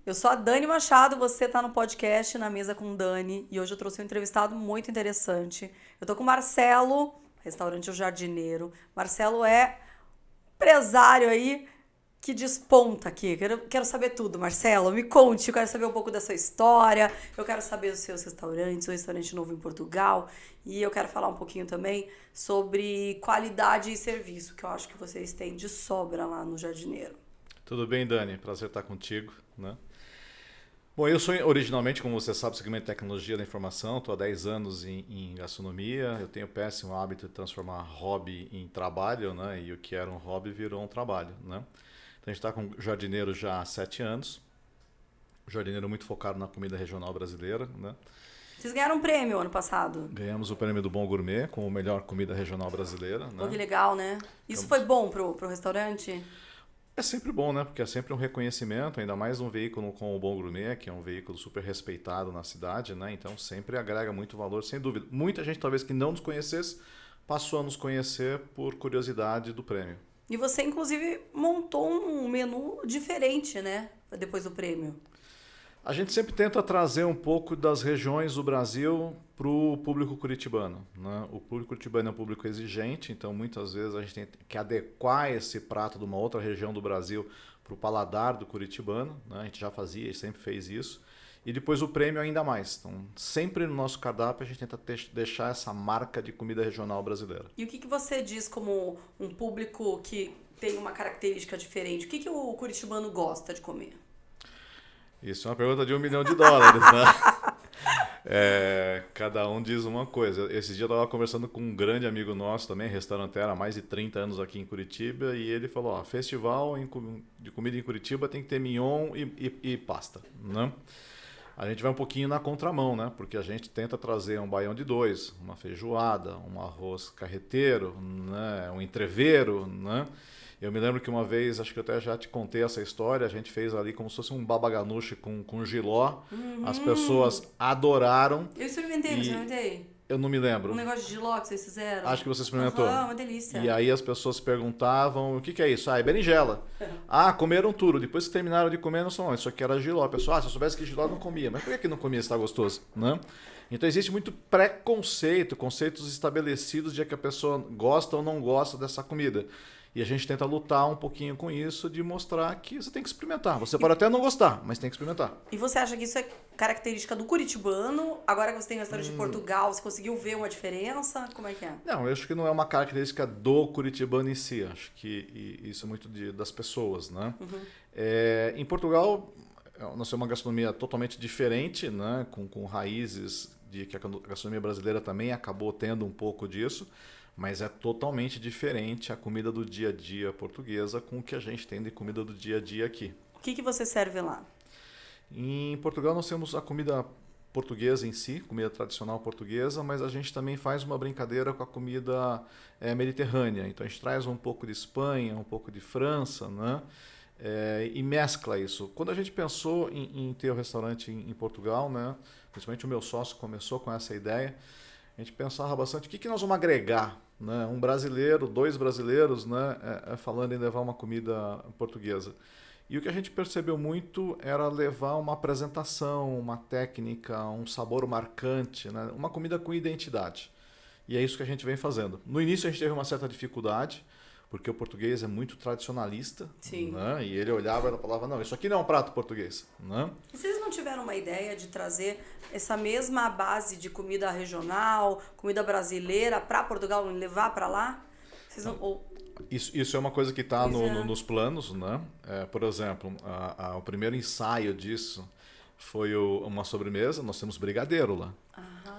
Eu sou a Dani Machado, você tá no podcast Na Mesa com Dani e hoje eu trouxe um entrevistado muito interessante. Eu tô com o Marcelo, restaurante O Jardineiro. Marcelo é empresário aí que desponta aqui. Quero saber tudo, Marcelo. Me conte, eu quero saber um pouco da sua história, eu quero saber os seus restaurantes, o restaurante novo em Portugal e eu quero falar um pouquinho também sobre qualidade e serviço, que eu acho que vocês têm de sobra lá no Jardineiro. Tudo bem, Dani? Prazer estar contigo, né? Bom, eu sou originalmente, como você sabe, segmento de tecnologia da informação, estou há 10 anos em gastronomia, eu tenho o péssimo hábito de transformar hobby em trabalho, né? E o que era um hobby virou um trabalho, né? Então a gente está com o Jardineiro já há 7 anos, o Jardineiro muito focado na comida regional brasileira, né? Vocês ganharam um prêmio ano passado. Ganhamos o prêmio do Bom Gourmet como melhor comida regional brasileira, né? Pô, que legal, né? Isso foi bom pro restaurante? É sempre bom, né? Porque é sempre um reconhecimento, ainda mais um veículo como o Bom Gourmet, que é um veículo super respeitado na cidade, né? Então sempre agrega muito valor, sem dúvida. Muita gente, talvez, que não nos conhecesse, passou a nos conhecer por curiosidade do prêmio. E você, inclusive, montou um menu diferente, né? Depois do prêmio. A gente sempre tenta trazer um pouco das regiões do Brasil para o público curitibano, né? O público curitibano é um público exigente, então muitas vezes a gente tem que adequar esse prato de uma outra região do Brasil para o paladar do curitibano, né? A gente já fazia e sempre fez isso. E depois o prêmio ainda mais. Então, sempre no nosso cardápio a gente tenta deixar essa marca de comida regional brasileira. E o que você diz como um público que tem uma característica diferente? O que o curitibano gosta de comer? Isso é uma pergunta de $1 milhão, né? Cada um diz uma coisa. Esse dia eu estava conversando com um grande amigo nosso também, restauranteiro há mais de 30 anos aqui em Curitiba, e ele falou, ó, festival de comida em Curitiba tem que ter mignon e pasta, né? A gente vai um pouquinho na contramão, né? Porque a gente tenta trazer um baião de dois, uma feijoada, um arroz carreteiro, né? Um entrevero, né? Eu me lembro que uma vez, acho que eu até já te contei essa história, a gente fez ali como se fosse um baba ganoush com jiló. As pessoas adoraram. Eu experimentei, não experimentei? Eu não me lembro. Um negócio de jiló que vocês fizeram? Acho que você experimentou. Uma delícia. E aí as pessoas perguntavam, o que é isso? Ah, é berinjela. Ah, comeram tudo. Depois que terminaram de comer, não são, isso aqui era jiló. Pessoal, se eu soubesse que jiló não comia. Mas por que não comia se está gostoso? Né? Então existe muito preconceito, conceitos estabelecidos de que a pessoa gosta ou não gosta dessa comida. E a gente tenta lutar um pouquinho com isso, de mostrar que você tem que experimentar. Você pode até não gostar, mas tem que experimentar. E você acha que isso é característica do curitibano? Agora que você tem um restaurante de Portugal, você conseguiu ver uma diferença? Como é que é? Não, eu acho que não é uma característica do curitibano em si. Acho que isso é muito das pessoas, né? Em Portugal, nós temos uma gastronomia totalmente diferente, né? Com raízes de que a gastronomia brasileira também acabou tendo um pouco disso. Mas é totalmente diferente a comida do dia a dia portuguesa com o que a gente tem de comida do dia a dia aqui. O que você serve lá? Em Portugal nós temos a comida portuguesa em si, comida tradicional portuguesa, mas a gente também faz uma brincadeira com a comida mediterrânea. Então a gente traz um pouco de Espanha, um pouco de França, né? E mescla isso. Quando a gente pensou em ter o restaurante em Portugal, né? Principalmente o meu sócio começou com essa ideia, a gente pensava bastante o que nós vamos agregar, né? Um brasileiro, 2 brasileiros, né? Falando em levar uma comida portuguesa. E o que a gente percebeu muito era levar uma apresentação, uma técnica, um sabor marcante, né? Uma comida com identidade. E é isso que a gente vem fazendo. No início a gente teve uma certa dificuldade, porque o português é muito tradicionalista. Sim. Né? E ele olhava e falava, não, isso aqui não é um prato português. Né? E vocês não tiveram uma ideia de trazer essa mesma base de comida regional, comida brasileira para Portugal e levar para lá? Vocês não... Isso é uma coisa que está nos planos, né? Por exemplo, o primeiro ensaio disso foi uma sobremesa, nós temos brigadeiro lá.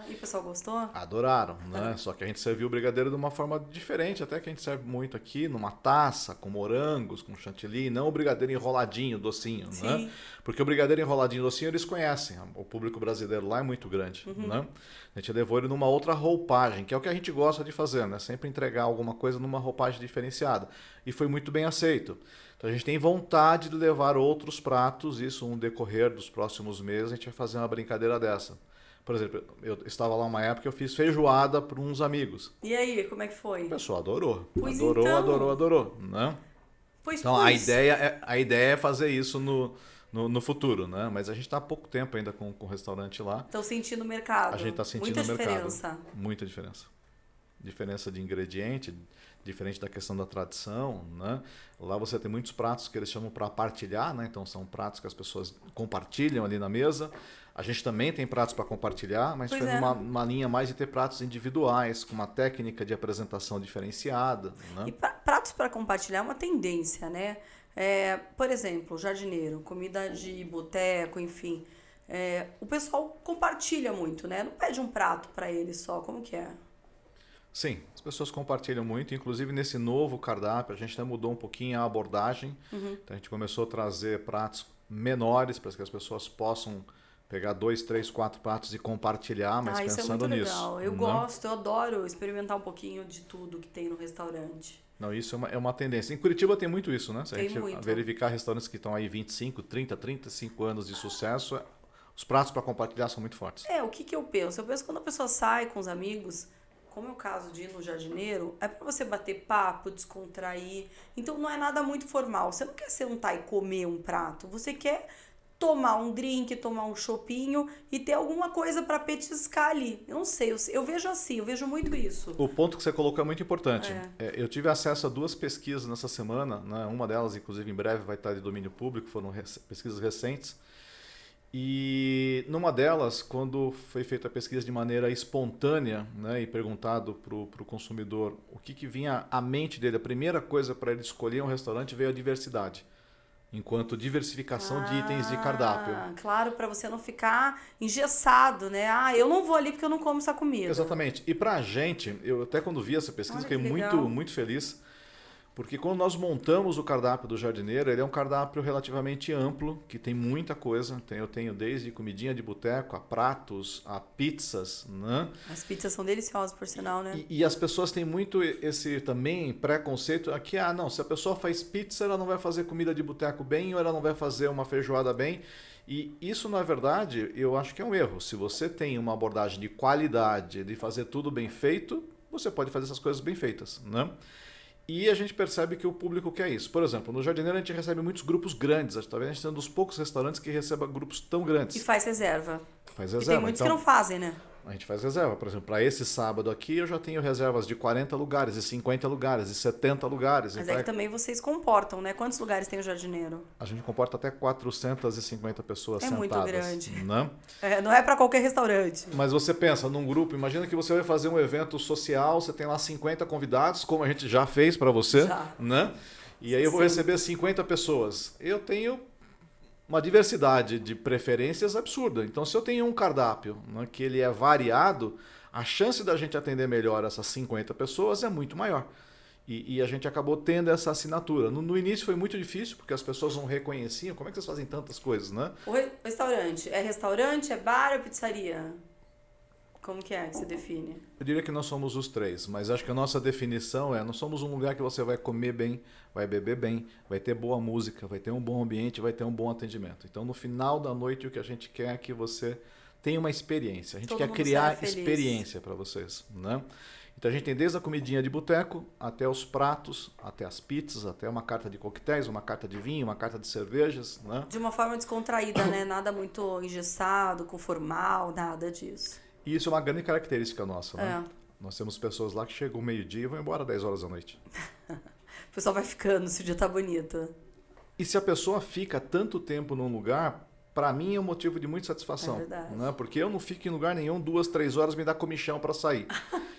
E o pessoal gostou? Adoraram, né? Só que a gente serviu o brigadeiro de uma forma diferente, até que a gente serve muito aqui, numa taça, com morangos, com chantilly, não o brigadeiro enroladinho, docinho, né? Porque o brigadeiro enroladinho, docinho, eles conhecem. O público brasileiro lá é muito grande, né? A gente levou ele numa outra roupagem, que é o que a gente gosta de fazer, né? Sempre entregar alguma coisa numa roupagem diferenciada. E foi muito bem aceito. Então a gente tem vontade de levar outros pratos, isso no decorrer dos próximos meses, a gente vai fazer uma brincadeira dessa. Por exemplo, eu estava lá uma época que eu fiz feijoada para uns amigos. E aí, como é que foi? O pessoal adorou. Pois adorou, então. Adorou. Né? Então a ideia é fazer isso no futuro, né? Mas a gente está há pouco tempo ainda com o restaurante lá. Estão sentindo o mercado. A gente está sentindo muita o mercado. Diferença. Muita diferença. Diferença de ingrediente, diferente da questão da tradição, né? Lá você tem muitos pratos que eles chamam para partilhar, né? Então são pratos que as pessoas compartilham ali na mesa. A gente também tem pratos para compartilhar, mas foi uma linha mais de ter pratos individuais, com uma técnica de apresentação diferenciada, né? E pratos para compartilhar é uma tendência, né? Por exemplo, jardineiro, comida de boteco, enfim. O pessoal compartilha muito, né? Não pede um prato para ele só, como que é? Sim, as pessoas compartilham muito, inclusive nesse novo cardápio a gente até mudou um pouquinho a abordagem. Então a gente começou a trazer pratos menores para que as pessoas possam pegar 2, 3, 4 pratos e compartilhar, mas isso pensando é muito nisso. legal. Eu gosto, eu adoro experimentar um pouquinho de tudo que tem no restaurante. Não, isso é uma tendência. Em Curitiba tem muito isso, né? Se a gente muito. verificar restaurantes que estão aí 25, 30, 35 anos de sucesso, os pratos para compartilhar são muito fortes. O que eu penso? Eu penso que quando a pessoa sai com os amigos, como é o caso de ir no jardineiro, é para você bater papo, descontrair. Então não é nada muito formal. Você não quer sentar e comer um prato. Você quer tomar um drink, tomar um chopinho e ter alguma coisa para petiscar ali. Eu não sei, eu vejo assim, eu vejo muito isso. O ponto que você colocou é muito importante. Eu tive acesso a 2 pesquisas nessa semana, né? Uma delas, inclusive, em breve vai estar de domínio público, foram pesquisas recentes. E numa delas, quando foi feita a pesquisa de maneira espontânea, né, e perguntado para o consumidor o que vinha à mente dele, a primeira coisa para ele escolher um restaurante veio a diversidade. Enquanto diversificação de itens de cardápio. Claro, para você não ficar engessado, né? Eu não vou ali porque eu não como essa comida. Exatamente. E para a gente, eu até quando vi essa pesquisa, fiquei muito feliz, porque quando nós montamos o cardápio do jardineiro, ele é um cardápio relativamente amplo, que tem muita coisa. Eu tenho desde comidinha de boteco, a pratos, a pizzas, né? As pizzas são deliciosas, por sinal, né? E as pessoas têm muito esse também preconceito aqui, não, se a pessoa faz pizza, ela não vai fazer comida de boteco bem, ou ela não vai fazer uma feijoada bem. E isso, na verdade, eu acho que é um erro. Se você tem uma abordagem de qualidade, de fazer tudo bem feito, você pode fazer essas coisas bem feitas, né? E a gente percebe que o público quer isso. Por exemplo, no Jardineiro a gente recebe muitos grupos grandes. A gente é um dos poucos restaurantes que recebe grupos tão grandes. E faz reserva. Faz reserva. E tem muitos que não fazem, né? A gente faz reserva. Por exemplo, para esse sábado aqui eu já tenho reservas de 40 lugares, de 50 lugares, de 70 lugares. Mas que também vocês comportam, né? Quantos lugares tem o Jardineiro? A gente comporta até 450 pessoas sentadas. É muito grande. Né? Não é para qualquer restaurante. Mas você pensa num grupo, imagina que você vai fazer um evento social, você tem lá 50 convidados, como a gente já fez para você. Já. Né? E aí eu vou receber 50 pessoas. Eu tenho uma diversidade de preferências absurda. Então, se eu tenho um cardápio, né, que ele é variado, a chance da gente atender melhor essas 50 pessoas é muito maior. E a gente acabou tendo essa assinatura. No início foi muito difícil, porque as pessoas não reconheciam. Como é que vocês fazem tantas coisas, né? O restaurante, é bar ou pizzaria? Como que você define? Eu diria que nós somos os 3, mas acho que a nossa definição nós somos um lugar que você vai comer bem, vai beber bem, vai ter boa música, vai ter um bom ambiente, vai ter um bom atendimento. Então, no final da noite, o que a gente quer é que você tenha uma experiência. A gente quer criar experiência para vocês, né? Então, a gente tem desde a comidinha de boteco, até os pratos, até as pizzas, até uma carta de coquetéis, uma carta de vinho, uma carta de cervejas, né? De uma forma descontraída, né? Nada muito engessado, com formal, nada disso. E isso é uma grande característica nossa, né? Nós temos pessoas lá que chegam meio-dia e vão embora 10 horas da noite. O pessoal vai ficando se o dia tá bonito. E se a pessoa fica tanto tempo num lugar, para mim é um motivo de muita satisfação. É verdade. Né? Porque eu não fico em lugar nenhum 2, 3 horas, me dá comichão para sair.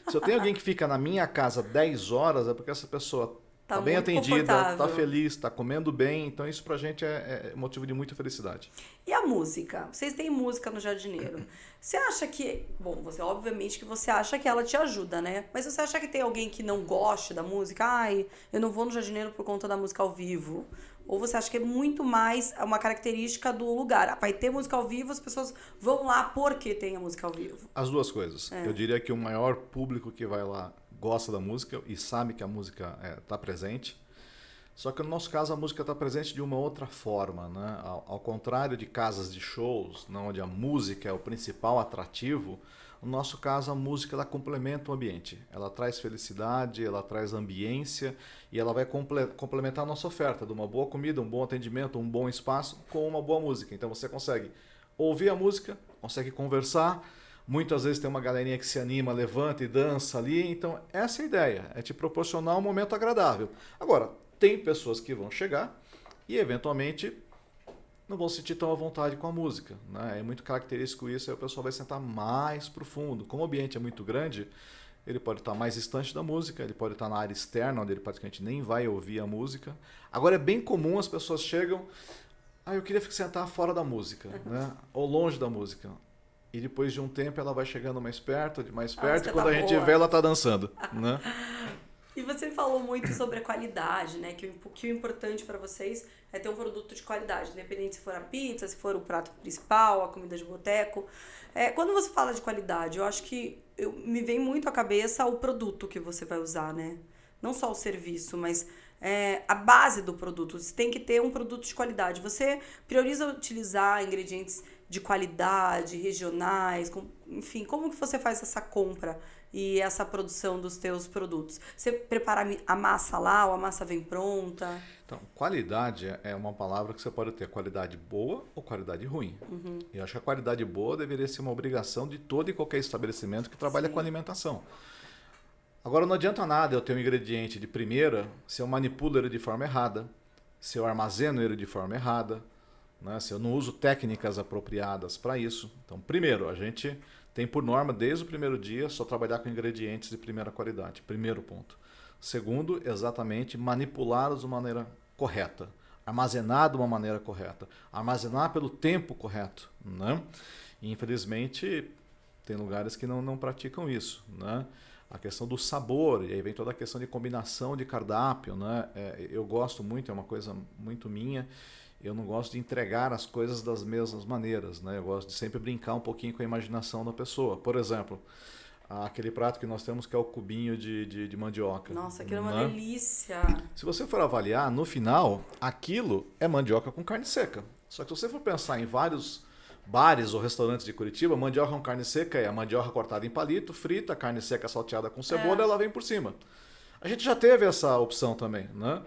Se eu tenho alguém que fica na minha casa 10 horas, é porque essa pessoa tá bem atendida, tá feliz, tá comendo bem. Então isso pra gente é motivo de muita felicidade. E a música? Vocês têm música no Jardineiro. Você acha que... Bom, obviamente que você acha que ela te ajuda, né? Mas você acha que tem alguém que não goste da música? Eu não vou no Jardineiro por conta da música ao vivo. Ou você acha que é muito mais uma característica do lugar? Vai ter música ao vivo, as pessoas vão lá porque tem a música ao vivo. As duas coisas. Eu diria que o maior público que vai lá gosta da música e sabe que a música está presente. Só que no nosso caso a música está presente de uma outra forma, né? Ao contrário de casas de shows, onde a música é o principal atrativo, No nosso caso, a música ela complementa o ambiente. Ela traz felicidade, ela traz ambiência e ela vai complementar a nossa oferta de uma boa comida, um bom atendimento, um bom espaço com uma boa música. Então você consegue ouvir a música, consegue conversar. Muitas vezes tem uma galerinha que se anima, levanta e dança ali. Então essa é a ideia, é te proporcionar um momento agradável. Agora, tem pessoas que vão chegar e eventualmente não vão se sentir tão à vontade com a música, né? É muito característico isso, aí o pessoal vai sentar mais profundo. Como o ambiente é muito grande, ele pode estar mais distante da música, ele pode estar na área externa, onde ele praticamente nem vai ouvir a música. Agora é bem comum as pessoas chegam, eu queria sentar fora da música, né? Ou longe da música. E depois de um tempo ela vai chegando mais perto, e quando a gente vê ela está dançando, né? E você falou muito sobre a qualidade, né? Que o importante para vocês é ter um produto de qualidade, independente se for a pizza, se for o prato principal, a comida de boteco. Quando você fala de qualidade, eu acho que me vem muito à cabeça o produto que você vai usar, né? Não só o serviço, mas a base do produto. Você tem que ter um produto de qualidade. Você prioriza utilizar ingredientes de qualidade, regionais, enfim, como que você faz essa compra e essa produção dos teus produtos? Você prepara a massa lá ou a massa vem pronta? Então, qualidade é uma palavra que você pode ter qualidade boa ou qualidade ruim. Uhum. Eu acho que a qualidade boa deveria ser uma obrigação de todo e qualquer estabelecimento que trabalha com alimentação. Agora, não adianta nada eu ter um ingrediente de primeira se eu manipulo ele de forma errada, se eu armazeno ele de forma errada, né? Se eu não uso técnicas apropriadas para isso. Então, primeiro, a gente tem por norma, desde o primeiro dia, só trabalhar com ingredientes de primeira qualidade. Primeiro ponto. Segundo, exatamente, manipulá-los de maneira correta. Armazenar de uma maneira correta. Armazenar pelo tempo correto, né? E, infelizmente, tem lugares que não praticam isso, né? A questão do sabor, e aí vem toda a questão de combinação de cardápio, né? Eu gosto muito, é uma coisa muito minha. Eu não gosto de entregar as coisas das mesmas maneiras, né? Eu gosto de sempre brincar um pouquinho com a imaginação da pessoa. Por exemplo, aquele prato que nós temos que é o cubinho de mandioca. Nossa, aquilo é uma delícia! Se você for avaliar, no final, aquilo é mandioca com carne seca. Só que se você for pensar em vários bares ou restaurantes de Curitiba, mandioca com carne seca é a mandioca cortada em palito, frita, carne seca salteada com cebola, ela vem por cima. A gente já teve essa opção também, né?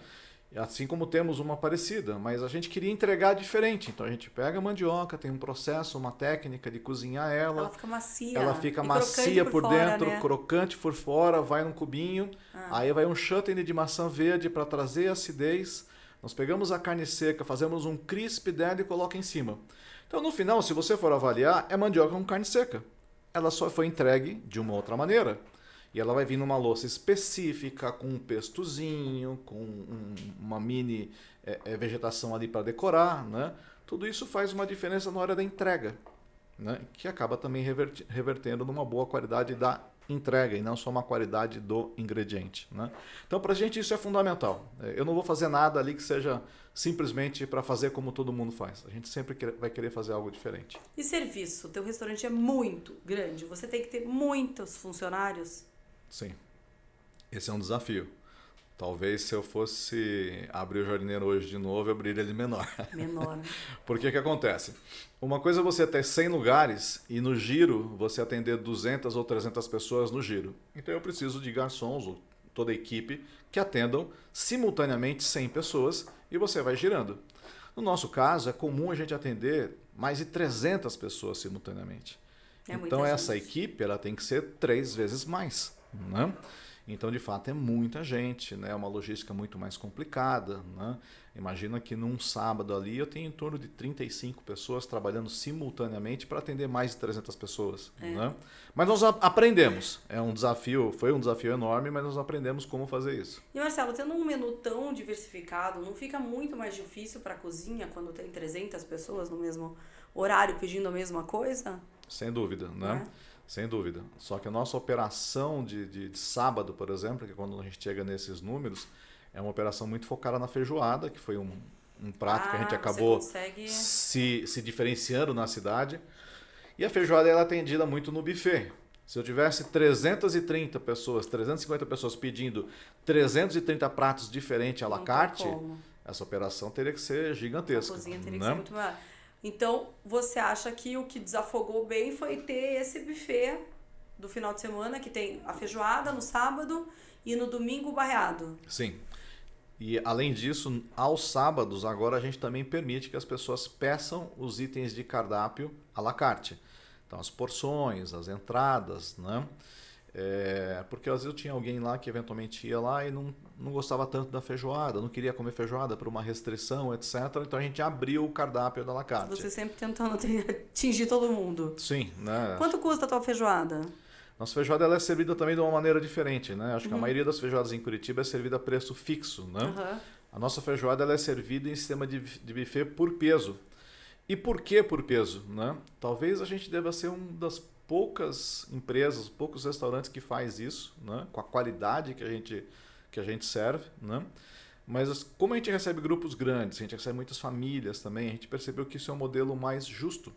Assim como temos uma parecida, mas a gente queria entregar diferente. Então a gente pega a mandioca, tem um processo, uma técnica de cozinhar ela. Ela fica macia. Ela fica macia por dentro, né? Crocante por fora, vai num cubinho. Aí vai um chutney de maçã verde para trazer acidez. Nós pegamos a carne seca, fazemos um crisp dela e coloca em cima. Então no final, se você for avaliar, é mandioca com carne seca. Ela só foi entregue de uma outra maneira. E ela vai vir numa louça específica, com um pestozinho, com uma mini vegetação ali para decorar, né? Tudo isso faz uma diferença na hora da entrega, né? Que acaba também revertendo numa boa qualidade da entrega e não só uma qualidade do ingrediente, né? Então, para a gente isso é fundamental. Eu não vou fazer nada ali que seja simplesmente para fazer como todo mundo faz. A gente sempre vai querer fazer algo diferente. E serviço? O teu restaurante é muito grande. Você tem que ter muitos funcionários? Sim, esse é um desafio. Talvez se eu fosse abrir o jardineiro hoje de novo, eu abriria ele menor. Menor, né? Porque que acontece? Uma coisa é você ter 100 lugares e no giro você atender 200 ou 300 pessoas no giro. Então eu preciso de garçons ou toda a equipe que atendam simultaneamente 100 pessoas e você vai girando. No nosso caso, é comum a gente atender mais de 300 pessoas simultaneamente. Então essa equipe ela tem que ser 3 vezes mais, né? Então, de fato, é muita gente, né? É uma logística muito mais complicada, né? Imagina que num sábado ali eu tenho em torno de 35 pessoas trabalhando simultaneamente para atender mais de 300 pessoas, né? Mas nós aprendemos. Foi um desafio enorme, mas nós aprendemos como fazer isso. E Marcelo, tendo um menu tão diversificado, não fica muito mais difícil para a cozinha quando tem 300 pessoas no mesmo horário pedindo a mesma coisa? Sem dúvida, né? Sem dúvida. Só que a nossa operação de sábado, por exemplo, que é quando a gente chega nesses números, é uma operação muito focada na feijoada, que foi um prato que a gente acabou se diferenciando na cidade. E a feijoada ela é atendida muito no buffet. Se eu tivesse 330 pessoas, 350 pessoas pedindo 330 pratos diferentes à la carte, essa operação teria que ser gigantesca. A cozinha teria que ser muito maior. Então, você acha que o que desafogou bem foi ter esse buffet do final de semana, que tem a feijoada no sábado e no domingo o barreado. Sim. E além disso, aos sábados agora a gente também permite que as pessoas peçam os itens de cardápio à la carte. Então as porções, as entradas, né? Porque às vezes eu tinha alguém lá que eventualmente ia lá e não gostava tanto da feijoada, não queria comer feijoada por uma restrição, etc. Então a gente abriu o cardápio da la carte. Você sempre tentando atingir todo mundo. Sim, né? Quanto custa a tua feijoada? Nossa feijoada ela é servida também de uma maneira diferente, né? Acho que a maioria das feijoadas em Curitiba é servida a preço fixo, né? A nossa feijoada ela é servida em sistema de buffet por peso. E por que por peso, né? Talvez a gente deva ser uma das poucas empresas, poucos restaurantes que faz isso, né? Com a qualidade que a gente serve, né? Mas como a gente recebe grupos grandes, a gente recebe muitas famílias também, a gente percebeu que isso é um modelo mais justo.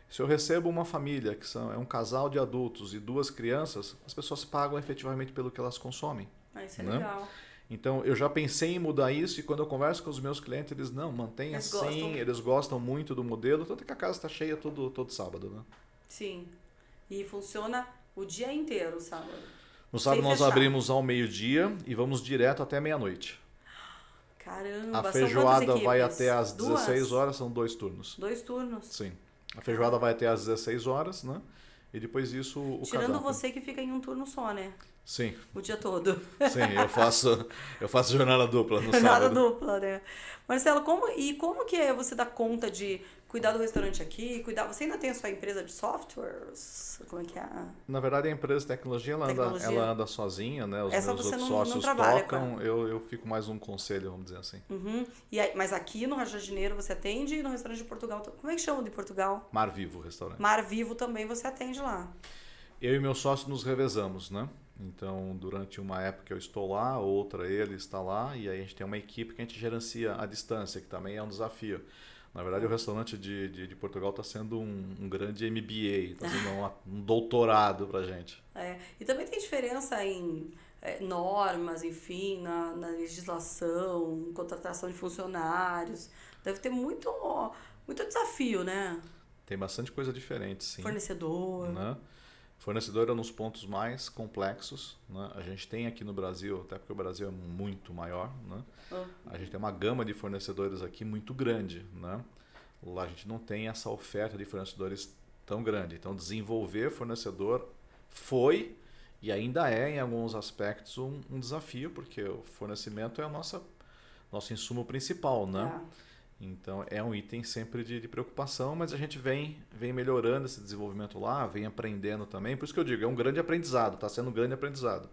Se eu recebo uma família, é um casal de adultos e 2 crianças, as pessoas pagam efetivamente pelo que elas consomem. Isso é né? legal. Então, eu já pensei em mudar isso e quando eu converso com os meus clientes, eles não, mantém assim, eles gostam muito do modelo, tanto que a casa está cheia todo sábado. Né? Sim. E funciona o dia inteiro, sábado. No sábado nós abrimos ao meio-dia e vamos direto até meia-noite. Caramba, a feijoada são vai até às 16 horas, são 2 turnos. 2 turnos? Sim. A feijoada vai até às 16 horas, né? E depois isso o Tirando cardápio. você que fica em um turno só, né? Sim. O dia todo. Sim, eu faço jornada dupla no Jornada sábado. dupla, né? Marcelo, como que é você dá conta de cuidar do restaurante aqui? Você ainda tem a sua empresa de softwares? Como é que é? Na verdade, a empresa de tecnologia, ela anda sozinha, né? Os Essa meus você outros não sócios trabalha tocam, eu fico mais um conselho, vamos dizer assim. Uhum. Mas aqui no Jardineiro você atende e no restaurante de Portugal, como é que chama de Portugal? Mar Vivo, restaurante. Mar Vivo também você atende lá. Eu e meu sócio nos revezamos, né? Então, durante uma época eu estou lá, outra ele está lá, e aí a gente tem uma equipe que a gente gerencia à distância, que também é um desafio. Na verdade, o restaurante de Portugal está sendo um grande MBA, está sendo um doutorado para a gente. E também tem diferença em normas, enfim, na legislação, contratação de funcionários. Deve ter muito desafio, né? Tem bastante coisa diferente, sim. Fornecedor. Né? Fornecedor é um dos pontos mais complexos. Né? A gente tem aqui no Brasil, até porque o Brasil é muito maior, né? A gente tem uma gama de fornecedores aqui muito grande. Né? Lá a gente não tem essa oferta de fornecedores tão grande. Então, desenvolver fornecedor foi e ainda é, em alguns aspectos, um desafio, porque o fornecimento é o nosso insumo principal. Né? Então, é um item sempre de preocupação, mas a gente vem melhorando esse desenvolvimento lá, vem aprendendo também. Por isso que eu digo, é um grande aprendizado, está sendo um grande aprendizado.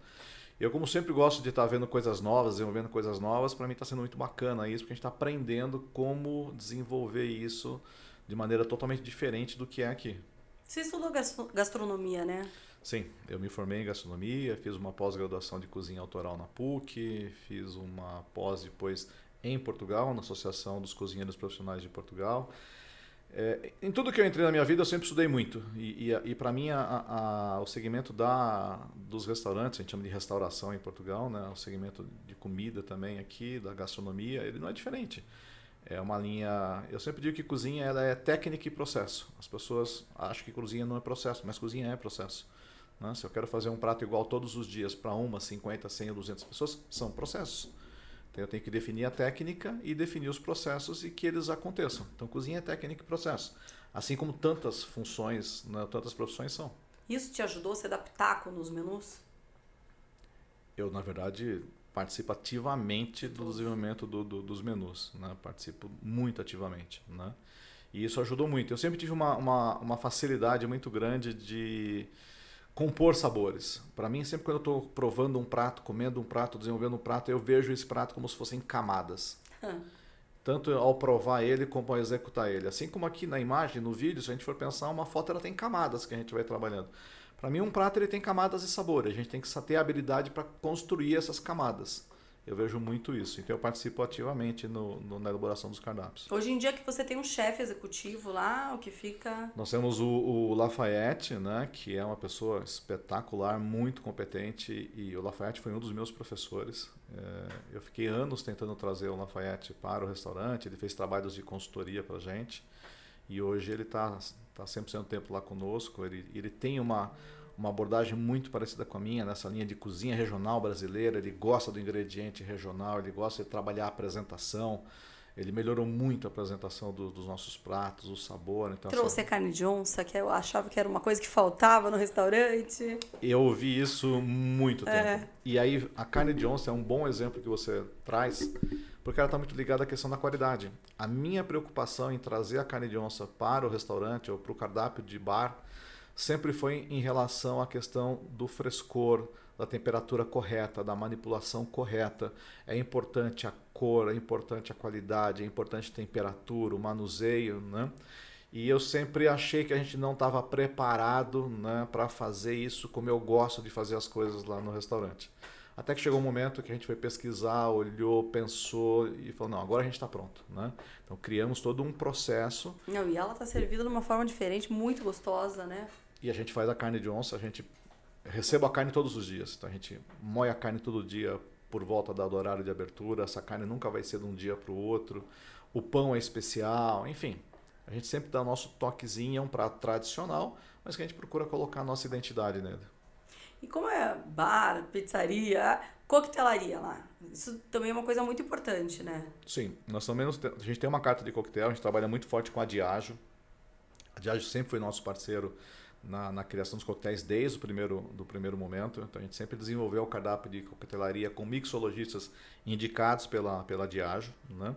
Eu, como sempre, gosto de estar vendo coisas novas, desenvolvendo coisas novas. Para mim está sendo muito bacana isso, porque a gente está aprendendo como desenvolver isso de maneira totalmente diferente do que é aqui. Você estudou gastronomia, né? Sim, eu me formei em gastronomia, fiz uma pós-graduação de cozinha autoral na PUC, fiz uma pós depois em Portugal, na Associação dos Cozinheiros Profissionais de Portugal. Em tudo que eu entrei na minha vida, eu sempre estudei muito. E para mim, o segmento dos restaurantes, a gente chama de restauração em Portugal, né? O segmento de comida também aqui, da gastronomia, ele não é diferente. É uma linha... Eu sempre digo que cozinha ela é técnica e processo. As pessoas acham que cozinha não é processo, mas cozinha é processo. Né? Se eu quero fazer um prato igual todos os dias para 50, 100 ou 200 pessoas, são processos. Então, eu tenho que definir a técnica e definir os processos e que eles aconteçam. Então, cozinha é técnica e processo. Assim como tantas funções, né, tantas profissões são. Isso te ajudou a se adaptar nos menus? Eu, na verdade, participo ativamente do desenvolvimento dos menus. Né? Participo muito ativamente. Né? E isso ajudou muito. Eu sempre tive uma facilidade muito grande de compor sabores. Para mim, sempre quando eu estou provando um prato, comendo um prato, desenvolvendo um prato, eu vejo esse prato como se fossem camadas. Tanto ao provar ele como ao executar ele. Assim como aqui na imagem, no vídeo, se a gente for pensar, uma foto ela tem camadas que a gente vai trabalhando. Para mim, um prato ele tem camadas e sabor. A gente tem que ter a habilidade para construir essas camadas. Eu vejo muito isso. Então, eu participo ativamente na elaboração dos cardápios. Hoje em dia que você tem um chefe executivo lá, o que fica... Nós temos o Lafayette, né, que é uma pessoa espetacular, muito competente. E o Lafayette foi um dos meus professores. Eu fiquei anos tentando trazer o Lafayette para o restaurante. Ele fez trabalhos de consultoria para a gente. E hoje ele está 100% do tempo lá conosco. Ele tem uma uma abordagem muito parecida com a minha, nessa linha de cozinha regional brasileira. Ele gosta do ingrediente regional, ele gosta de trabalhar a apresentação. Ele melhorou muito a apresentação dos nossos pratos, o sabor. Então, trouxe a carne de onça, que eu achava que era uma coisa que faltava no restaurante. Eu ouvi isso muito tempo. E aí a carne de onça é um bom exemplo que você traz, porque ela está muito ligada à questão da qualidade. A minha preocupação em trazer a carne de onça para o restaurante ou para o cardápio de bar sempre foi em relação à questão do frescor, da temperatura correta, da manipulação correta. É importante a cor, é importante a qualidade, é importante a temperatura, o manuseio, né? E eu sempre achei que a gente não estava preparado, né, para fazer isso como eu gosto de fazer as coisas lá no restaurante. Até que chegou um momento que a gente foi pesquisar, olhou, pensou e falou, não, agora a gente está pronto, né? Então criamos todo um processo. Não, e ela está servida de uma forma diferente, muito gostosa, né? E a gente faz a carne de onça, a gente recebe a carne todos os dias. Então a gente moe a carne todo dia por volta do horário de abertura. Essa carne nunca vai ser de um dia para o outro. O pão é especial, enfim. A gente sempre dá o nosso toquezinho, é um prato tradicional, mas que a gente procura colocar a nossa identidade nele. E como é bar, pizzaria, coquetelaria lá? Isso também é uma coisa muito importante, né? Sim, a gente tem uma carta de coquetel, a gente trabalha muito forte com a Diageo. A Diageo sempre foi nosso parceiro na criação dos coquetéis desde do primeiro momento. Então a gente sempre desenvolveu o cardápio de coquetelaria com mixologistas indicados pela Diageo, né?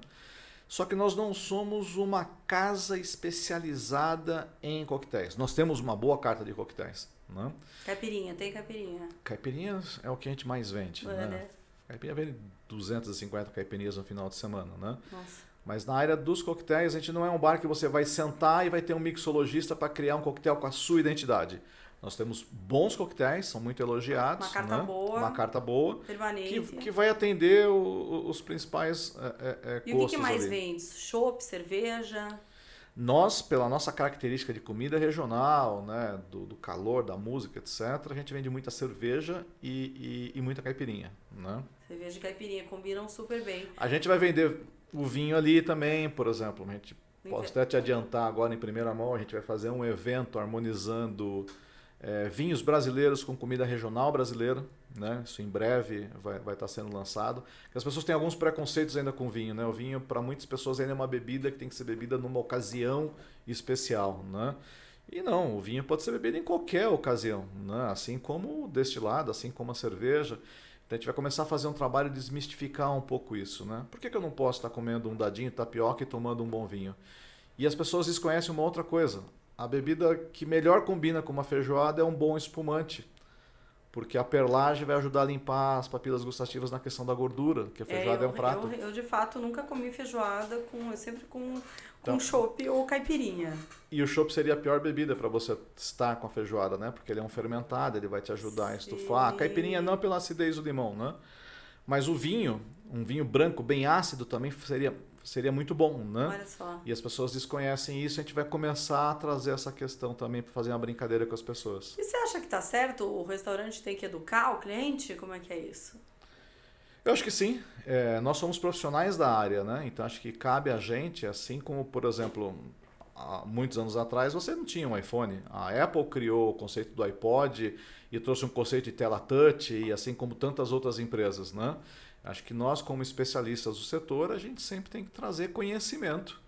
Só que nós não somos uma casa especializada em coquetéis. Nós temos uma boa carta de coquetéis, né? Caipirinha, tem caipirinha? Caipirinhas é o que a gente mais vende, né? Caipirinha vende 250 caipirinhas no final de semana, né? Nossa. Mas na área dos coquetéis, a gente não é um bar que você vai sentar e vai ter um mixologista para criar um coquetel com a sua identidade. Nós temos bons coquetéis, são muito elogiados. Uma carta boa. Uma carta boa. Permanente. Que vai atender os principais e custos. O que mais ali. vende? Chopp, cerveja? Nós, pela nossa característica de comida regional, né, do calor, da música, etc., a gente vende muita cerveja e muita caipirinha. Né? Cerveja e caipirinha combinam super bem. A gente vai vender o vinho ali também, por exemplo. A gente posso até te adiantar agora em primeira mão, a gente vai fazer um evento harmonizando vinhos brasileiros com comida regional brasileira, né? Isso em breve vai estar sendo lançado. As pessoas têm alguns preconceitos ainda com vinho, né? O vinho, para muitas pessoas, ainda é uma bebida que tem que ser bebida numa ocasião especial, né? E não, o vinho pode ser bebido em qualquer ocasião, né? Assim como o destilado, assim como a cerveja. Então a gente vai começar a fazer um trabalho de desmistificar um pouco isso, né? Por que eu não posso estar comendo um dadinho de tapioca e tomando um bom vinho? E as pessoas desconhecem uma outra coisa. A bebida que melhor combina com uma feijoada é um bom espumante, porque a perlagem vai ajudar a limpar as papilas gustativas na questão da gordura, que a feijoada é um prato. Eu de fato nunca comi feijoada sempre com Então, chopp ou caipirinha. E o chopp seria a pior bebida para você estar com a feijoada, né? Porque ele é um fermentado, ele vai te ajudar a estufar. A caipirinha não pela acidez do limão, né? Mas o vinho, um vinho branco bem ácido também seria muito bom, né? Olha só. E as pessoas desconhecem isso, a gente vai começar a trazer essa questão também para fazer uma brincadeira com as pessoas. E você acha que tá certo? O restaurante tem que educar o cliente? Como é que é isso? Eu acho que sim. Nós somos profissionais da área, né? Então acho que cabe a gente, assim como, por exemplo, há muitos anos atrás você não tinha um iPhone. A Apple criou o conceito do iPod e trouxe um conceito de tela touch, e assim como tantas outras empresas, né? Acho que nós, como especialistas do setor, a gente sempre tem que trazer conhecimento.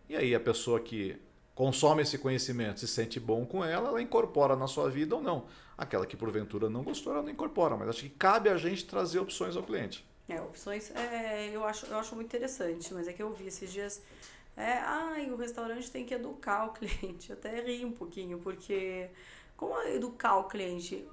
E aí a pessoa que consome esse conhecimento, se sente bom com ela incorpora na sua vida ou não. Aquela que porventura não gostou, ela não incorpora. Mas acho que cabe a gente trazer opções ao cliente. Opções eu acho muito interessante, mas é que eu vi esses dias... o restaurante tem que educar o cliente. Eu até ri um pouquinho, porque... Como educar o cliente?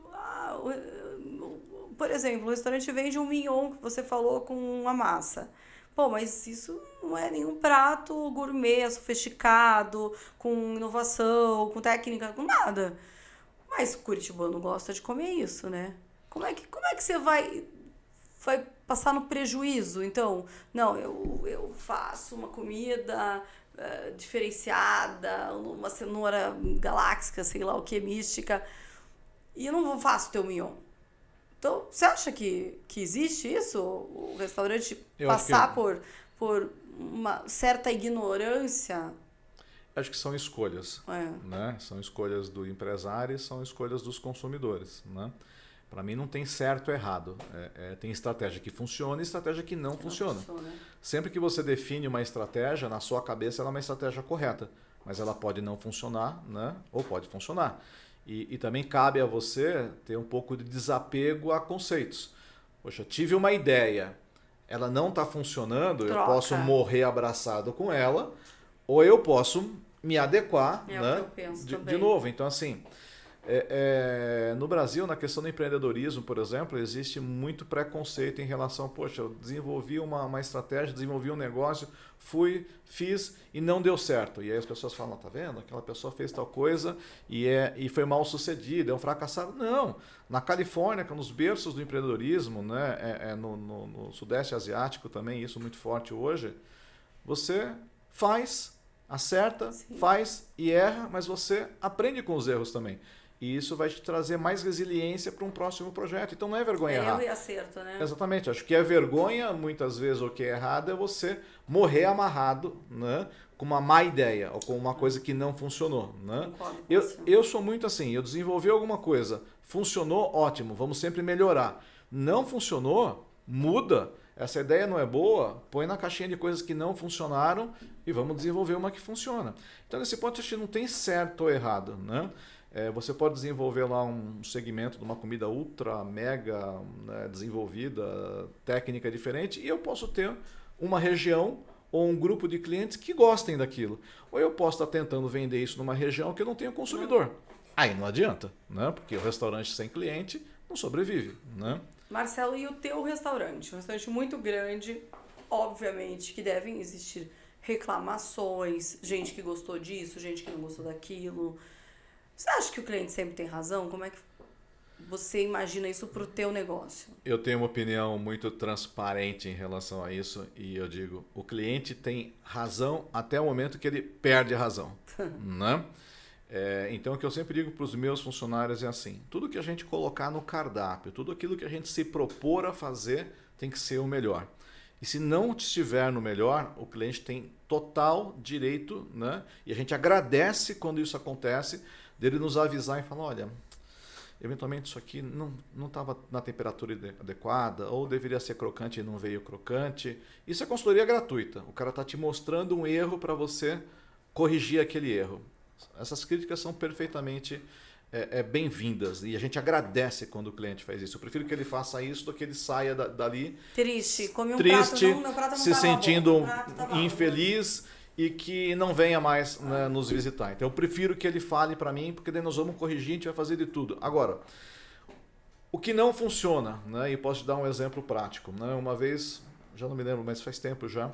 Por exemplo, o restaurante vende um mignon, que você falou, com uma massa. Pô, mas isso não é nenhum prato gourmet, sofisticado, com inovação, com técnica, com nada. Mas o curitibano gosta de comer isso, né? Como é que você vai passar no prejuízo? Então, não, eu faço uma comida diferenciada, uma cenoura galáxica, sei lá o que, mística, e eu não faço teu mignon. Então, você acha que existe isso? O restaurante passar por uma certa ignorância? Acho que são escolhas, né? São escolhas do empresário, são escolhas dos consumidores, né? Para mim não tem certo ou errado. Tem estratégia que funciona e estratégia que não funciona. Sempre que você define uma estratégia, na sua cabeça ela é uma estratégia correta, mas ela pode não funcionar, né? Ou pode funcionar. E também cabe a você ter um pouco de desapego a conceitos. Poxa, tive uma ideia, ela não está funcionando, eu posso morrer abraçado com ela, ou eu posso me adequar, né? O que eu penso de novo. Então, assim, no Brasil, na questão do empreendedorismo, por exemplo, existe muito preconceito em relação, poxa, eu desenvolvi uma estratégia, desenvolvi um negócio, fiz e não deu certo. E aí as pessoas falam, tá vendo? Aquela pessoa fez tal coisa e foi mal sucedida, é um fracassado. Não! Na Califórnia, que é nos berços do empreendedorismo, né? No Sudeste Asiático também, isso muito forte hoje, você acerta, faz e erra, mas você aprende com os erros também. E isso vai te trazer mais resiliência para um próximo projeto. Então não é vergonha errar. Erro e acerto, né? Exatamente. Acho que é vergonha, muitas vezes, o que é errado é você morrer amarrado, né, com uma má ideia ou com uma coisa que não funcionou. Né? Eu sou muito assim, eu desenvolvi alguma coisa, funcionou, ótimo, vamos sempre melhorar. Não funcionou, muda. Essa ideia não é boa, põe na caixinha de coisas que não funcionaram e vamos desenvolver uma que funciona. Então, nesse ponto, acho que não tem certo ou errado, né? Você pode desenvolver lá um segmento de uma comida ultra, mega, né, desenvolvida, técnica diferente, e eu posso ter uma região ou um grupo de clientes que gostem daquilo. Ou eu posso estar tentando vender isso numa região que eu não tenho consumidor. Aí não adianta, né? Porque o restaurante sem cliente não sobrevive, né? Marcelo, e o teu restaurante? Um restaurante muito grande, obviamente que devem existir reclamações, gente que gostou disso, gente que não gostou daquilo. Você acha que o cliente sempre tem razão? Como é que você imagina isso para o teu negócio? Eu tenho uma opinião muito transparente em relação a isso e eu digo, o cliente tem razão até o momento que ele perde a razão, né? Então, o que eu sempre digo para os meus funcionários é assim, tudo que a gente colocar no cardápio, tudo aquilo que a gente se propor a fazer tem que ser o melhor. E se não estiver no melhor, o cliente tem total direito, né? E a gente agradece quando isso acontece, dele nos avisar e falar, olha, eventualmente isso aqui não estava na temperatura adequada, ou deveria ser crocante e não veio crocante. Isso é consultoria gratuita. O cara está te mostrando um erro para você corrigir aquele erro. Essas críticas são perfeitamente bem-vindas e a gente agradece quando o cliente faz isso. Eu prefiro que ele faça isso do que ele saia dali triste, come um triste, prato, meu prato não se sentindo bom, infeliz e que não venha mais, né, nos visitar. Então eu prefiro que ele fale para mim, porque daí nós vamos corrigir, a gente vai fazer de tudo. Agora, o que não funciona, né, e posso te dar um exemplo prático. Né, uma vez, já não me lembro, mas faz tempo já,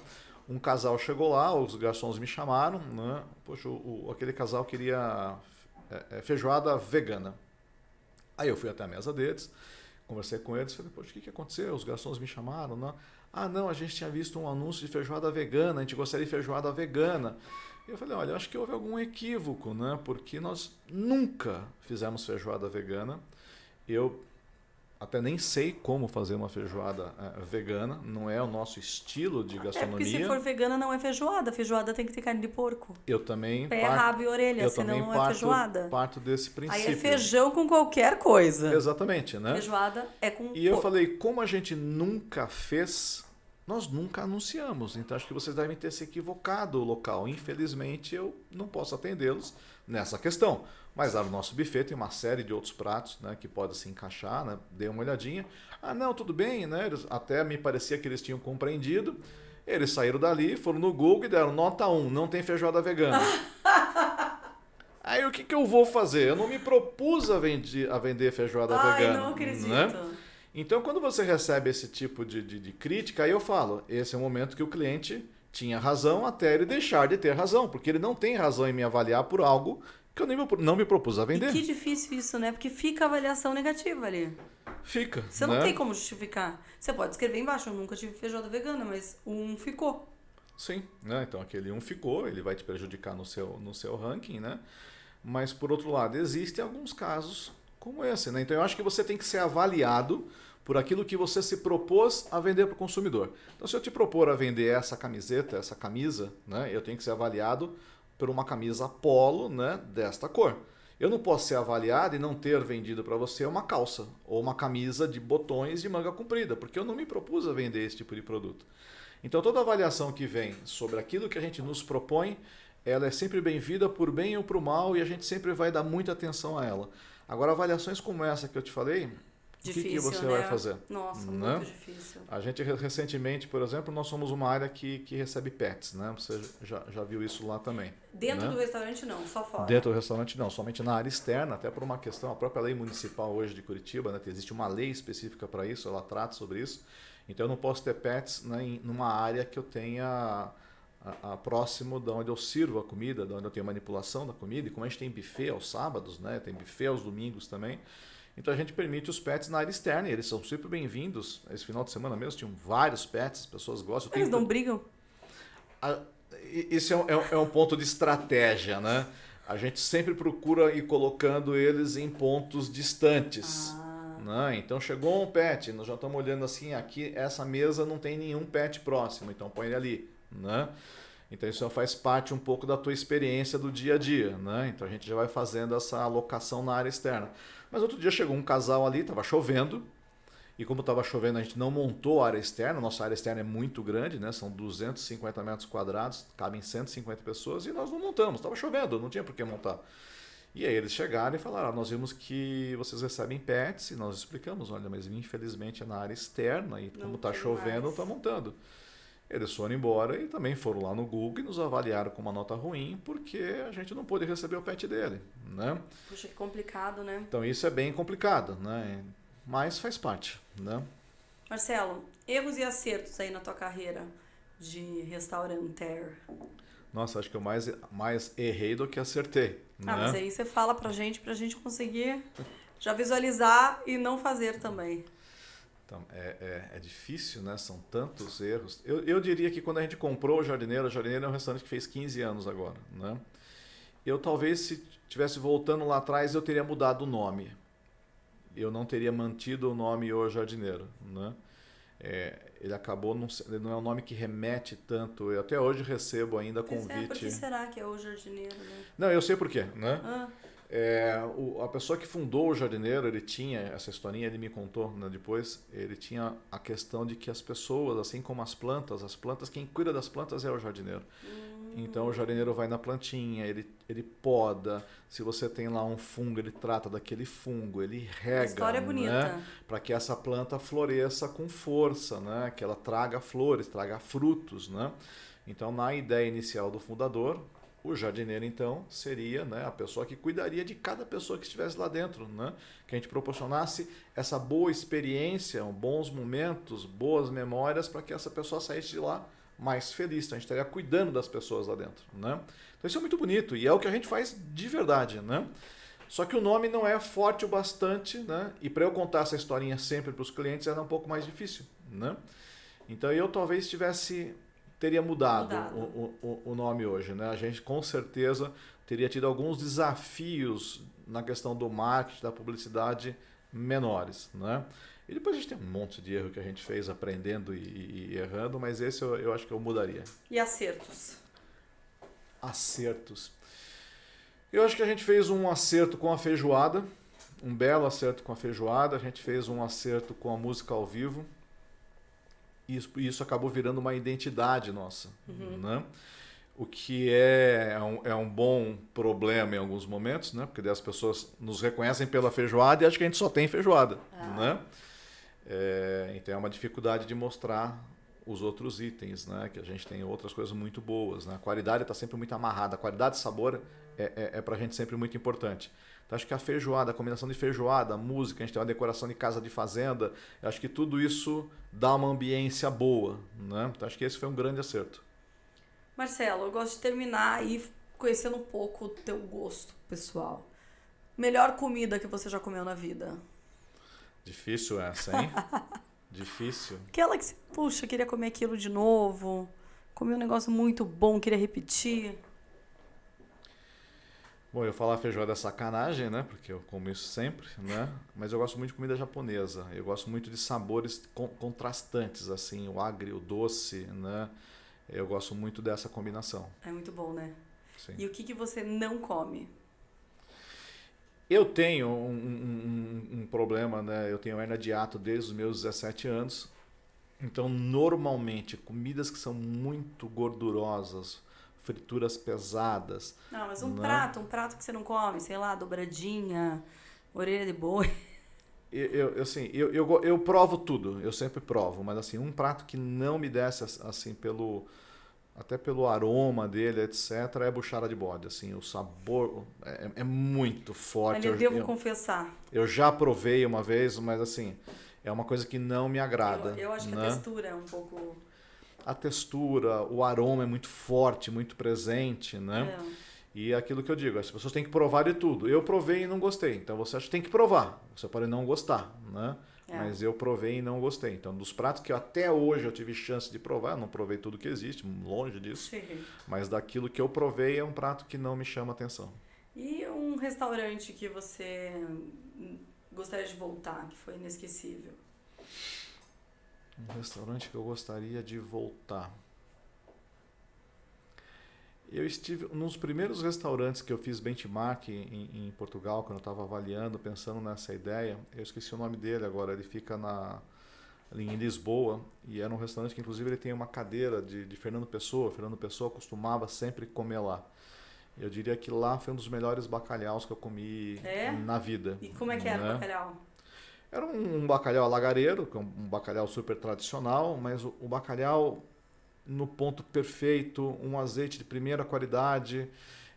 um casal chegou lá, os garçons me chamaram, né? Poxa, aquele casal queria feijoada vegana. Aí eu fui até a mesa deles, conversei com eles, falei, poxa, o que aconteceu? Os garçons me chamaram, né? Ah, não, a gente tinha visto um anúncio de feijoada vegana, a gente gostaria de feijoada vegana. E eu falei, olha, eu acho que houve algum equívoco, né? Porque nós nunca fizemos feijoada vegana. Eu até nem sei como fazer uma feijoada vegana, não é o nosso estilo de gastronomia. Porque se for vegana não é feijoada, feijoada tem que ter carne de porco. Eu também pé, rabo e orelha, senão não é feijoada. Parto desse princípio. Aí é feijão com qualquer coisa. Exatamente, né? Feijoada é com E eu falei, como a gente nunca fez, nós nunca anunciamos. Então acho que vocês devem ter se equivocado o local. Infelizmente eu não posso atendê-los nessa questão. Mas lá no nosso buffet tem uma série de outros pratos, né, que podem se encaixar, né? Dê uma olhadinha. Ah, não, tudo bem, né? Até me parecia que eles tinham compreendido. Eles saíram dali, foram no Google e deram nota 1, não tem feijoada vegana. Aí o que eu vou fazer? Eu não me propus a vender feijoada vegana. Não acredito. Né? Então, quando você recebe esse tipo de crítica, aí eu falo, esse é o momento que o cliente tinha razão até ele deixar de ter razão, porque ele não tem razão em me avaliar por algo que eu não me propus a vender. E que difícil isso, né? Porque fica a avaliação negativa ali. Fica. Você não tem como justificar. Você pode escrever embaixo, eu nunca tive feijoada vegana, mas um ficou. Sim, né? Então aquele um ficou, ele vai te prejudicar no seu ranking, né? Mas por outro lado, existem alguns casos como esse, né? Então eu acho que você tem que ser avaliado por aquilo que você se propôs a vender para o consumidor. Então se eu te propor a vender essa camiseta, essa camisa, né? Eu tenho que ser avaliado por uma camisa polo, né, desta cor. Eu não posso ser avaliado e não ter vendido para você uma calça ou uma camisa de botões de manga comprida, porque eu não me propus a vender esse tipo de produto. Então toda avaliação que vem sobre aquilo que a gente nos propõe, ela é sempre bem-vinda por bem ou por mal e a gente sempre vai dar muita atenção a ela. Agora, avaliações como essa que eu te falei, Difícil, o que você né? vai fazer? Nossa, Né? muito difícil. A gente recentemente, por exemplo, nós somos uma área que recebe pets, né? Você já viu isso lá também. Dentro né? do restaurante não, só fora. Dentro do restaurante não, somente na área externa, até por uma questão, a própria lei municipal hoje de Curitiba, né? Existe uma lei específica para isso, ela trata sobre isso. Então eu não posso ter pets, né, numa área que eu tenha próximo de onde eu sirvo a comida, de onde eu tenho manipulação da comida, e como a gente tem buffet aos sábados, né? Tem buffet aos domingos também. Então a gente permite os pets na área externa e eles são super bem-vindos. Esse final de semana mesmo tinham vários pets, as pessoas gostam. Eles não brigam? Isso é um ponto de estratégia, né? A gente sempre procura ir colocando eles em pontos distantes. Né? Então chegou um pet, nós já estamos olhando assim, aqui essa mesa não tem nenhum pet próximo, então põe ele ali. Né? Então isso faz parte um pouco da tua experiência do dia a dia. Né? Então a gente já vai fazendo essa alocação na área externa. Mas outro dia chegou um casal ali, estava chovendo, e como estava chovendo a gente não montou a área externa, nossa área externa é muito grande, né? São 250 metros quadrados, cabem 150 pessoas, e nós não montamos, estava chovendo, não tinha por que montar. E aí eles chegaram e falaram, nós vimos que vocês recebem pets, e nós explicamos, olha, mas infelizmente é na área externa, e como está chovendo, não está montando. Eles foram embora e também foram lá no Google e nos avaliaram com uma nota ruim porque a gente não pôde receber o pet dele, né? Puxa, que complicado, né? Então isso é bem complicado, né? Mas faz parte, né? Marcelo, erros e acertos aí na tua carreira de restauranteur. Nossa, acho que eu mais errei do que acertei, né? Mas aí você fala pra gente conseguir já visualizar e não fazer também. Então, é difícil, né? São tantos erros. Eu diria que quando a gente comprou o Jardineiro é um restaurante que fez 15 anos agora, né? Eu talvez, se tivesse voltando lá atrás, eu teria mudado o nome. Eu não teria mantido o nome O Jardineiro, né? Ele acabou, ele não é um nome que remete tanto. Eu até hoje recebo ainda convite. Por que será que é O Jardineiro, né? Não, eu sei por quê, né? A pessoa que fundou o Jardineiro, ele tinha essa historinha, ele me contou, né, depois, ele tinha a questão de que as pessoas, assim como as plantas, quem cuida das plantas é o jardineiro. Então o jardineiro vai na plantinha, ele poda, se você tem lá um fungo, ele trata daquele fungo, ele rega, a história é bonita, né, para que essa planta floresça com força, né, que ela traga flores, traga frutos, né? Então na ideia inicial do fundador, o jardineiro, então, seria, né, a pessoa que cuidaria de cada pessoa que estivesse lá dentro, né? Que a gente proporcionasse essa boa experiência, bons momentos, boas memórias para que essa pessoa saísse de lá mais feliz. Então, a gente estaria cuidando das pessoas lá dentro, né? Então isso é muito bonito e é o que a gente faz de verdade, né? Só que o nome não é forte o bastante, né? E para eu contar essa historinha sempre para os clientes era um pouco mais difícil, né? Então eu talvez teria mudado. O nome hoje, né? A gente com certeza teria tido alguns desafios na questão do marketing, da publicidade menores, né? E depois a gente tem um monte de erro que a gente fez aprendendo e errando, mas esse eu acho que eu mudaria. E acertos? Acertos. Eu acho que a gente fez um acerto com a feijoada, um belo acerto com a feijoada, a gente fez um acerto com a música ao vivo, e isso acabou virando uma identidade nossa, né? O que é um bom problema em alguns momentos, né? Porque daí as pessoas nos reconhecem pela feijoada e acham que a gente só tem feijoada, né? Então é uma dificuldade de mostrar os outros itens, né? Que a gente tem outras coisas muito boas, né? A qualidade está sempre muito amarrada, a qualidade de sabor é para a gente sempre muito importante. Então acho que a feijoada, a combinação de feijoada, a música, a gente tem uma decoração de casa de fazenda, eu acho que tudo isso dá uma ambiência boa, né? Então acho que esse foi um grande acerto. Marcelo, eu gosto de terminar aí conhecendo um pouco o teu gosto pessoal. Melhor comida que você já comeu na vida? Difícil essa, hein? Difícil. Aquela que você, puxa, queria comer aquilo de novo, comi um negócio muito bom, queria repetir. Bom, eu falar feijoada é sacanagem, né? Porque eu como isso sempre, né? Mas eu gosto muito de comida japonesa. Eu gosto muito de sabores contrastantes, assim, o agrio, o doce, né? Eu gosto muito dessa combinação. É muito bom, né? sim. E o que você não come? Eu tenho um problema, né? Eu tenho hernia de hiato desde os meus 17 anos. Então, normalmente, comidas que são muito gordurosas, frituras pesadas, Não, mas um né? prato que você não come, sei lá, dobradinha, orelha de boi. Assim, eu provo tudo, eu sempre provo, mas assim, um prato que não me desce assim até pelo aroma dele, etc, é buchada de bode, assim, o sabor é muito forte. Olha, eu devo confessar. Eu já provei uma vez, mas assim, é uma coisa que não me agrada, Eu acho que a né? textura é um pouco... A textura, o aroma é muito forte, muito presente, né? É. E é aquilo que eu digo, as pessoas têm que provar de tudo. Eu provei e não gostei, então você acha que tem que provar. Você pode não gostar, né? É. Mas eu provei e não gostei. Então, dos pratos que até hoje eu tive chance de provar, eu não provei tudo que existe, longe disso. Sim. Mas daquilo que eu provei é um prato que não me chama atenção. E um restaurante que você gostaria de voltar, que foi inesquecível? Um restaurante que eu gostaria de voltar. Eu estive nos primeiros restaurantes que eu fiz benchmark em Portugal, quando eu estava avaliando, pensando nessa ideia. Eu esqueci o nome dele agora, ele fica ali em Lisboa, e era um restaurante que inclusive ele tem uma cadeira de Fernando Pessoa. Fernando Pessoa costumava sempre comer lá. Eu diria que lá foi um dos melhores bacalhaus que eu comi na vida. E como é que era o bacalhau? Era um bacalhau alagareiro, que é um bacalhau super tradicional, mas o bacalhau no ponto perfeito, um azeite de primeira qualidade,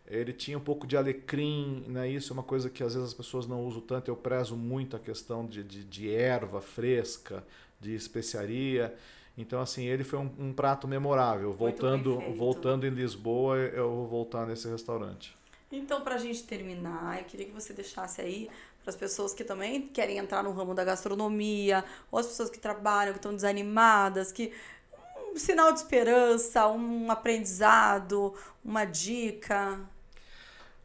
ele tinha um pouco de alecrim, né? Isso é uma coisa que às vezes as pessoas não usam tanto, eu prezo muito a questão de erva fresca, de especiaria. Então, assim, ele foi um prato memorável. Voltando em Lisboa, eu vou voltar nesse restaurante. Então, pra gente terminar, eu queria que você deixasse aí para as pessoas que também querem entrar no ramo da gastronomia, ou as pessoas que trabalham, que estão desanimadas, que um sinal de esperança, um aprendizado, uma dica.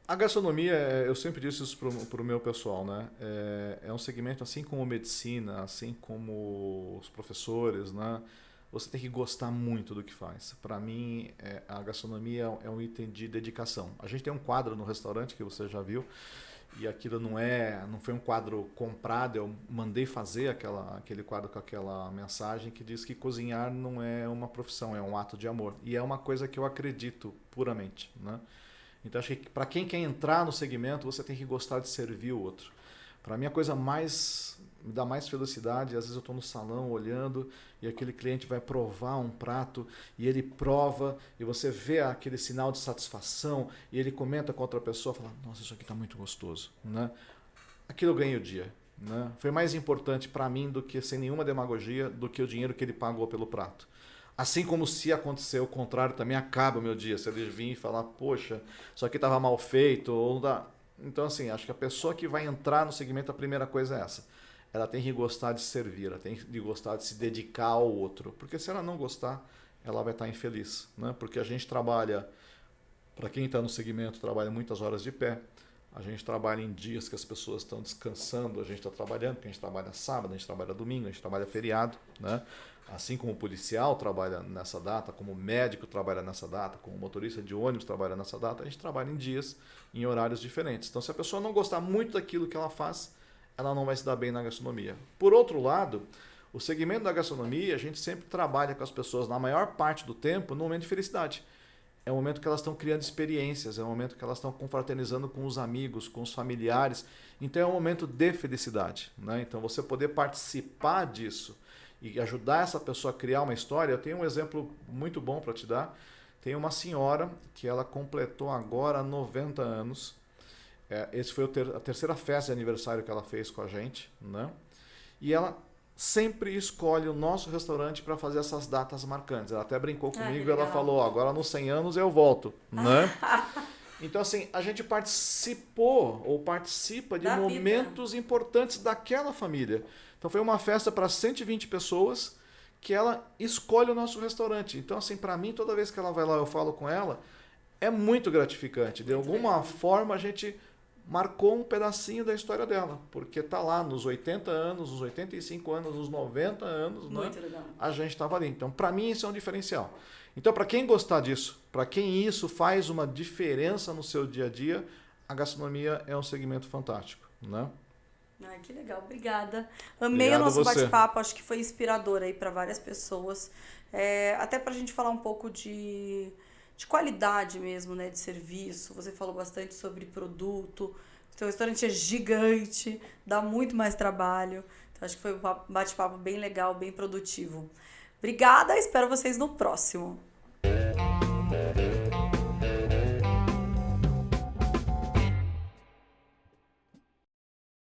A gastronomia, eu sempre disse isso para o meu pessoal, né? É um segmento assim como a medicina, assim como os professores, né? Você tem que gostar muito do que faz. Para mim, a gastronomia é um item de dedicação. A gente tem um quadro no restaurante que você já viu, e aquilo não foi um quadro comprado, eu mandei fazer aquele quadro com aquela mensagem que diz que cozinhar não é uma profissão, é um ato de amor. E é uma coisa que eu acredito puramente, né? Então, acho que para quem quer entrar no segmento, você tem que gostar de servir o outro. Para mim, a coisa me dá mais felicidade, às vezes eu estou no salão olhando e aquele cliente vai provar um prato e ele prova e você vê aquele sinal de satisfação e ele comenta com outra pessoa, fala, nossa, isso aqui está muito gostoso, né? Aquilo eu ganhei o dia, né? Foi mais importante para mim do que, sem nenhuma demagogia, do que o dinheiro que ele pagou pelo prato. Assim como se acontecer o contrário, também acaba o meu dia. Se ele vir e falar, poxa, isso aqui estava mal feito, ou dá. Então, assim, acho que a pessoa que vai entrar no segmento, a primeira coisa é essa. Ela tem que gostar de servir, ela tem que gostar de se dedicar ao outro. Porque se ela não gostar, ela vai estar infeliz, né? Porque a gente trabalha, para quem está no segmento, trabalha muitas horas de pé. A gente trabalha em dias que as pessoas estão descansando, a gente está trabalhando, porque a gente trabalha sábado, a gente trabalha domingo, a gente trabalha feriado, né? Assim como o policial trabalha nessa data, como o médico trabalha nessa data, como o motorista de ônibus trabalha nessa data, a gente trabalha em dias, em horários diferentes. Então, se a pessoa não gostar muito daquilo que ela faz, ela não vai se dar bem na gastronomia. Por outro lado, o segmento da gastronomia, a gente sempre trabalha com as pessoas, na maior parte do tempo, no momento de felicidade. É o momento que elas estão criando experiências, é o momento que elas estão confraternizando com os amigos, com os familiares. Então, é um momento de felicidade, né? Então, você poder participar disso e ajudar essa pessoa a criar uma história. Eu tenho um exemplo muito bom para te dar. Tem uma senhora que ela completou agora 90 anos. Esse foi a terceira festa de aniversário que ela fez com a gente, né? E ela sempre escolhe o nosso restaurante para fazer essas datas marcantes. Ela até brincou comigo e ela falou, agora nos 100 anos eu volto, né? Então, assim, a gente participou ou participa de momentos importantes daquela família. Então, foi uma festa para 120 pessoas que ela escolhe o nosso restaurante. Então, assim, para mim, toda vez que ela vai lá, eu falo com ela, é muito gratificante. De alguma forma, a gente marcou um pedacinho da história dela, porque tá lá nos 80 anos, nos 85 anos, nos 90 anos, Muito né? legal. A gente estava ali. Então, para mim, isso é um diferencial. Então, para quem gostar disso, para quem isso faz uma diferença no seu dia a dia, a gastronomia é um segmento fantástico, né? Ai, que legal, obrigada. Amei Obrigado o nosso a você. bate-papo, acho que foi inspirador aí para várias pessoas. Até para a gente falar um pouco de qualidade mesmo, né, de serviço. Você falou bastante sobre produto. O seu restaurante é gigante, dá muito mais trabalho. Então, acho que foi um bate-papo bem legal, bem produtivo. Obrigada, espero vocês no próximo.